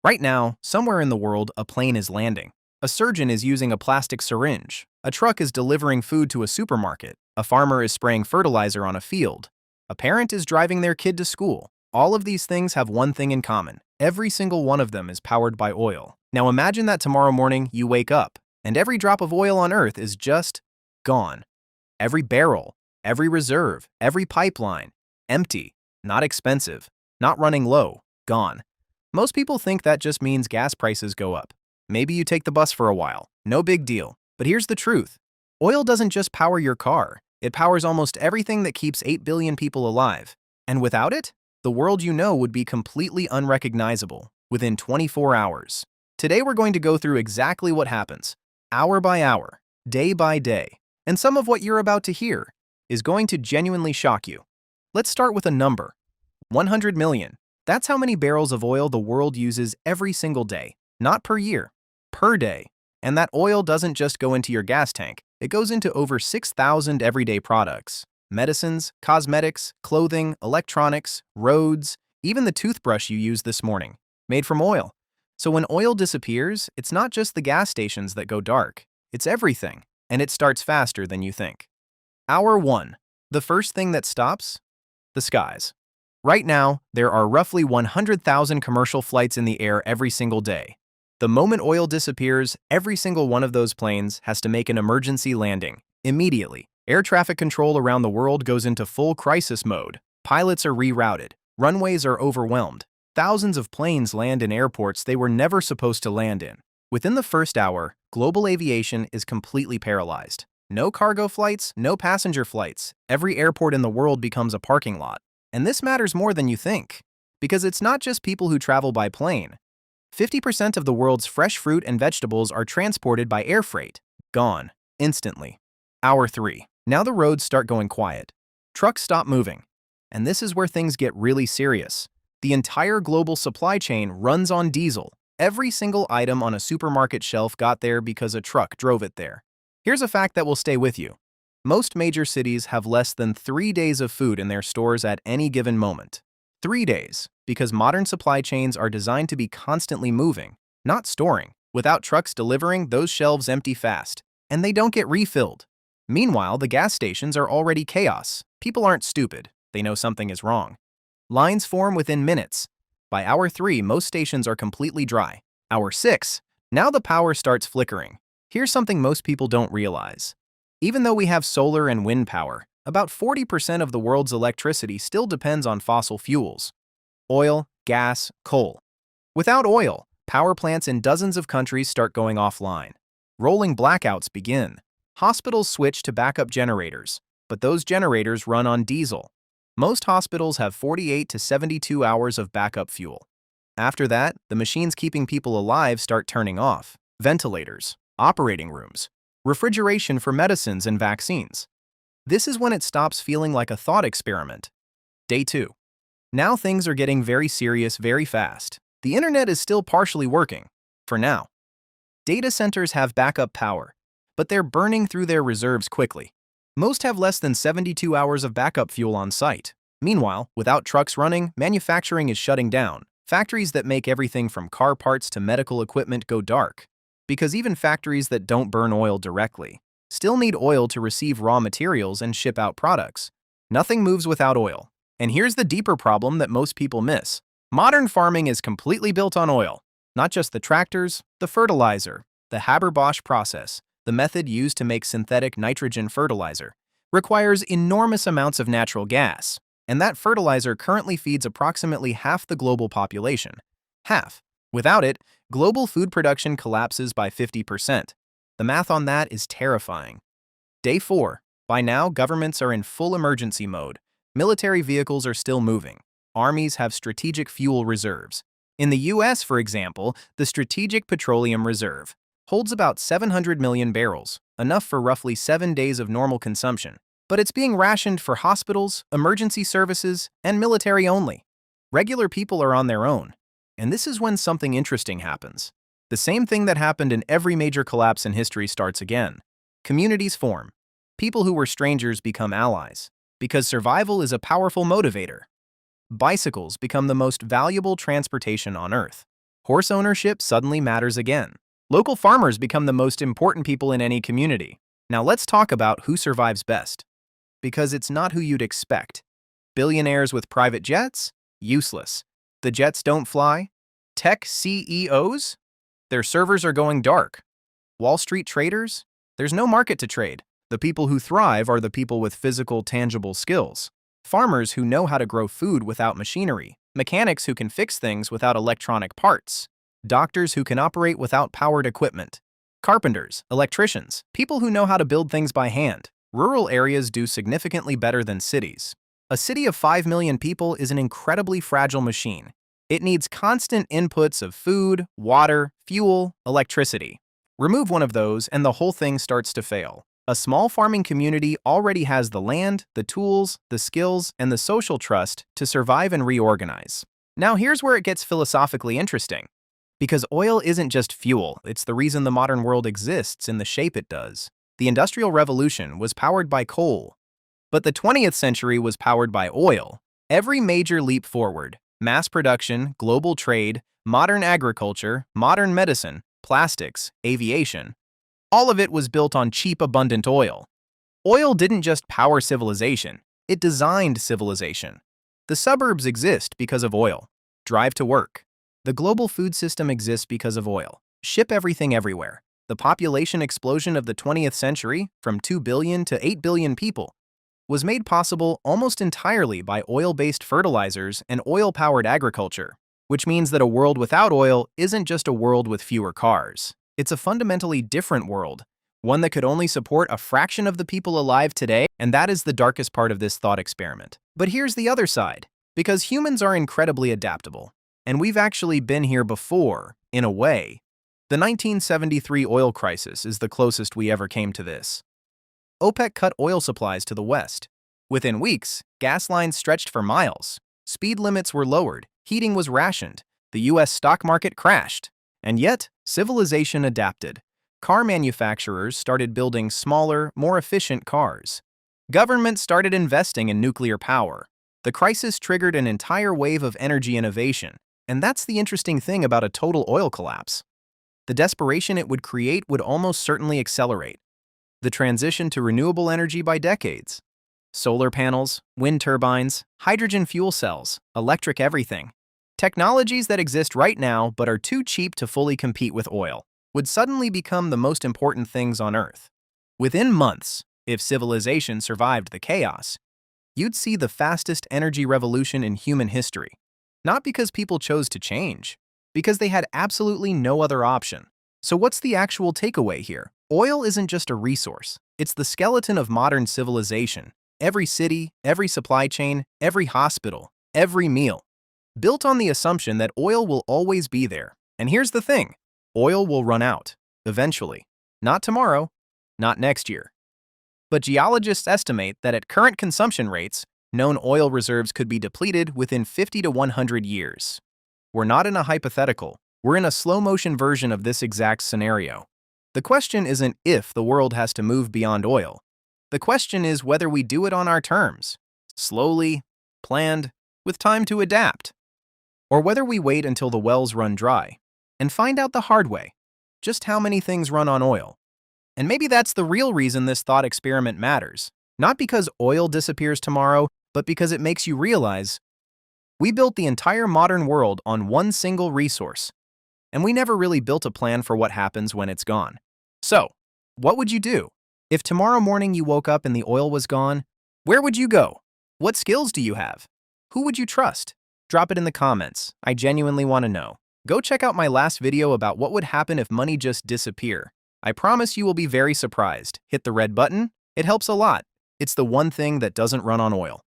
Right now, somewhere in the world, a plane is landing. A surgeon is using a plastic syringe. A truck is delivering food to a supermarket. A farmer is spraying fertilizer on a field. A parent is driving their kid to school. All of these things have one thing in common. Every single one of them is powered by oil. Now imagine that tomorrow morning you wake up, and every drop of oil on Earth is just gone. Every barrel, every reserve, every pipeline, empty, not expensive, not running low, gone. Most people think that just means gas prices go up. Maybe you take the bus for a while, no big deal. But here's the truth. Oil doesn't just power your car, it powers almost everything that keeps 8 billion people alive. And without it, the world you know would be completely unrecognizable within 24 hours. Today we're going to go through exactly what happens, hour by hour, day by day. And some of what you're about to hear is going to genuinely shock you. Let's start with a number. 100 million. That's how many barrels of oil the world uses every single day. Not per year, per day. And that oil doesn't just go into your gas tank. It goes into over 6,000 everyday products. Medicines, cosmetics, clothing, electronics, roads, even the toothbrush you used this morning, made from oil. So when oil disappears, it's not just the gas stations that go dark. It's everything, and it starts faster than you think. Hour 1. The first thing that stops? The skies. Right now, there are roughly 100,000 commercial flights in the air every single day. The moment oil disappears, every single one of those planes has to make an emergency landing, immediately. Air traffic control around the world goes into full crisis mode. Pilots are rerouted. Runways are overwhelmed. Thousands of planes land in airports they were never supposed to land in. Within the first hour, global aviation is completely paralyzed. No cargo flights, no passenger flights. Every airport in the world becomes a parking lot. And this matters more than you think, because it's not just people who travel by plane. 50% of the world's fresh fruit and vegetables are transported by air freight. Gone. Instantly. Hour 3. Now the roads start going quiet. Trucks stop moving. And this is where things get really serious. The entire global supply chain runs on diesel. Every single item on a supermarket shelf got there because a truck drove it there. Here's a fact that will stay with you. Most major cities have less than 3 days of food in their stores at any given moment. 3 days, because modern supply chains are designed to be constantly moving, not storing. Without trucks delivering, those shelves empty fast, and they don't get refilled. Meanwhile, the gas stations are already chaos. People aren't stupid. They know something is wrong. Lines form within minutes. By hour 3, most stations are completely dry. Hour 6, now the power starts flickering. Here's something most people don't realize. Even though we have solar and wind power, about 40% of the world's electricity still depends on fossil fuels. Oil, gas, coal. Without oil, power plants in dozens of countries start going offline. Rolling blackouts begin. Hospitals switch to backup generators, but those generators run on diesel. Most hospitals have 48 to 72 hours of backup fuel. After that, the machines keeping people alive start turning off. Ventilators, operating rooms, refrigeration for medicines and vaccines. This is when it stops feeling like a thought experiment. Day 2. Now things are getting very serious very fast. The internet is still partially working, for now. Data centers have backup power, but they're burning through their reserves quickly. Most have less than 72 hours of backup fuel on site. Meanwhile, without trucks running, manufacturing is shutting down. Factories that make everything from car parts to medical equipment go dark. Because even factories that don't burn oil directly still need oil to receive raw materials and ship out products. Nothing moves without oil. And here's the deeper problem that most people miss. Modern farming is completely built on oil. Not just the tractors, the fertilizer, the Haber-Bosch process, the method used to make synthetic nitrogen fertilizer, requires enormous amounts of natural gas. And that fertilizer currently feeds approximately half the global population. Half. Without it, global food production collapses by 50%. The math on that is terrifying. Day 4. By now, governments are in full emergency mode. Military vehicles are still moving. Armies have strategic fuel reserves. In the US, for example, the Strategic Petroleum Reserve holds about 700 million barrels, enough for roughly 7 days of normal consumption. But it's being rationed for hospitals, emergency services, and military only. Regular people are on their own. And this is when something interesting happens. The same thing that happened in every major collapse in history starts again. Communities form. People who were strangers become allies, because survival is a powerful motivator. Bicycles become the most valuable transportation on Earth. Horse ownership suddenly matters again. Local farmers become the most important people in any community. Now let's talk about who survives best. Because it's not who you'd expect. Billionaires with private jets? Useless. The jets don't fly. Tech CEOs? Their servers are going dark. Wall Street traders? There's no market to trade. The people who thrive are the people with physical, tangible skills. Farmers who know how to grow food without machinery. Mechanics who can fix things without electronic parts. Doctors who can operate without powered equipment. Carpenters, electricians, people who know how to build things by hand. Rural areas do significantly better than cities. A city of 5 million people is an incredibly fragile machine. It needs constant inputs of food, water, fuel, electricity. Remove one of those and the whole thing starts to fail. A small farming community already has the land, the tools, the skills, and the social trust to survive and reorganize. Now here's where it gets philosophically interesting. Because oil isn't just fuel, it's the reason the modern world exists in the shape it does. The Industrial Revolution was powered by coal, but the 20th century was powered by oil. Every major leap forward, mass production, global trade, modern agriculture, modern medicine, plastics, aviation, all of it was built on cheap, abundant oil. Oil didn't just power civilization, it designed civilization. The suburbs exist because of oil. Drive to work. The global food system exists because of oil. Ship everything everywhere. The population explosion of the 20th century, from 2 billion to 8 billion people, was made possible almost entirely by oil-based fertilizers and oil-powered agriculture, which means that a world without oil isn't just a world with fewer cars. It's a fundamentally different world, one that could only support a fraction of the people alive today, and that is the darkest part of this thought experiment. But here's the other side. Because humans are incredibly adaptable, and we've actually been here before, in a way. The 1973 oil crisis is the closest we ever came to this. OPEC cut oil supplies to the West. Within weeks, gas lines stretched for miles. Speed limits were lowered, heating was rationed, the US stock market crashed. And yet, civilization adapted. Car manufacturers started building smaller, more efficient cars. Governments started investing in nuclear power. The crisis triggered an entire wave of energy innovation, and that's the interesting thing about a total oil collapse. The desperation it would create would almost certainly accelerate the transition to renewable energy by decades. Solar panels, wind turbines, hydrogen fuel cells, electric everything. Technologies that exist right now but are too cheap to fully compete with oil would suddenly become the most important things on Earth. Within months, if civilization survived the chaos, you'd see the fastest energy revolution in human history. Not because people chose to change, because they had absolutely no other option. So what's the actual takeaway here? Oil isn't just a resource. It's the skeleton of modern civilization. Every city, every supply chain, every hospital, every meal. Built on the assumption that oil will always be there. And here's the thing. Oil will run out, eventually. Not tomorrow, not next year. But geologists estimate that at current consumption rates, known oil reserves could be depleted within 50 to 100 years. We're not in a hypothetical, we're in a slow-motion version of this exact scenario. The question isn't if the world has to move beyond oil. The question is whether we do it on our terms, slowly, planned, with time to adapt. Or whether we wait until the wells run dry and find out the hard way, just how many things run on oil. And maybe that's the real reason this thought experiment matters. Not because oil disappears tomorrow, but because it makes you realize we built the entire modern world on one single resource, and we never really built a plan for what happens when it's gone. So, what would you do? If tomorrow morning you woke up and the oil was gone, where would you go? What skills do you have? Who would you trust? Drop it in the comments. I genuinely want to know. Go check out my last video about what would happen if money just disappeared. I promise you will be very surprised. Hit the red button. It helps a lot. It's the one thing that doesn't run on oil.